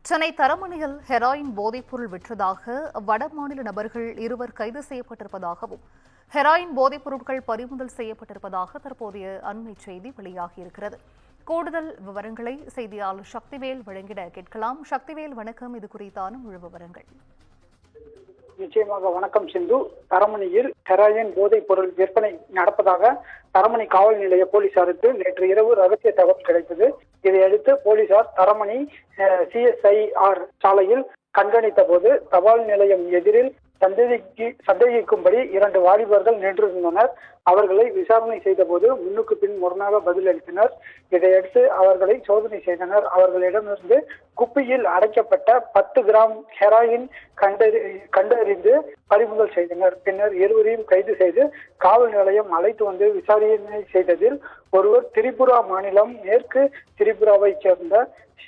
Chennai தரமணியில் heroin போதைப்பொருள் விற்றதாக வடமாநில நபர்கள் 2 கைது செய்யப்பட்டிருப்பதாகவும் ஹெராயின் போதைப் பொருட்கள் பறிமுதல் செய்யப்பட்டிருப்பதாக தற்போதைய அண்மை செய்தி வெளியாகியிருக்கிறது. கூடுதல் விவரங்களை செய்தியாளர் சக்திவேல் வழங்கிட கேட்கலாம். சக்திவேல், வணக்கம். இது குறித்தான முழு விவரங்கள். நிச்சயமாக வணக்கம் சிந்து. தரமணியில் ஹெராயின் போதைப் பொருள் விற்பனை நடப்பதாக தரமணி காவல் நிலைய போலீசாருக்கு நேற்று இரவு ரகசிய தகவல் கிடைத்தது. இதையடுத்து போலீசார் தரமணி CSIR சாலையில் கண்காணித்த போது தபால் நிலையம் எதிரில் சந்தேகிக்கும்படி 2 வாலிபர்கள் நின்றிருந்தனர். அவர்களை விசாரணை செய்த போது முன்னுக்கு பின் முரணாக பதிலளித்தனர். இதையடுத்து அவர்களை சோதனை செய்தனர். அவர்களிடமிருந்து குப்பியில் அடைக்கப்பட்ட 10 கிராம் ஹெராயின் கண்டறிந்து பறிமுதல் செய்தனர். பின்னர் இருவரையும் கைது செய்து காவல் நிலையம் அழைத்து வந்து விசாரணை செய்ததில் ஒருவர் திரிபுரா மாநிலம் மேற்கு திரிபுராவைச் சேர்ந்த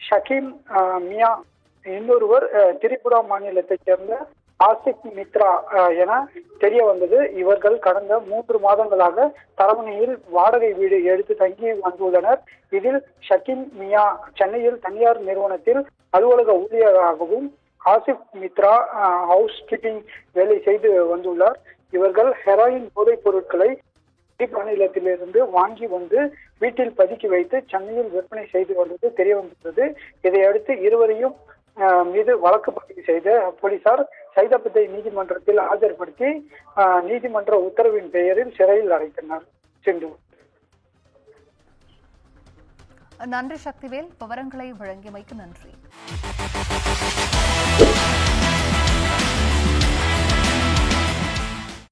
ஷகீம் மியா, இன்னொருவர் திரிபுரா மாநிலத்தைச் சேர்ந்த ஆசிப் மித்ரா என தெரிய வந்தது. இவர்கள் கடந்த 3 மாதங்களாக தரமணியில் வாடகை வீடு எடுத்து தங்கி வந்துள்ளனர். இதில் ஷகீம் மியா சென்னையில் தனியார் நிறுவனத்தில் அலுவலக ஊழியராகவும், ஆசிப் மித்ரா ஹவுஸ் கீப்பிங் வேலை செய்து வந்துள்ளார். இவர்கள் ஹெராயின் போதைப் பொருட்களை மாநிலத்திலிருந்து வாங்கி வந்து வீட்டில் பதுக்கி வைத்து சென்னையில் விற்பனை செய்து வந்தது தெரிய வந்துள்ளது. இதையடுத்து இருவரையும் மீது வழக்கு பதிவு செய்த போலீசார் சைதாப்பேட்டை நீதிமன்றத்தில் ஆஜர்படுத்தி நீதிமன்ற உத்தரவின் பெயரில் சிறையில் அடைத்தனர். சிந்து. நன்றி சக்திவேல். விவரங்களை வழங்கியமைக்கு நன்றி.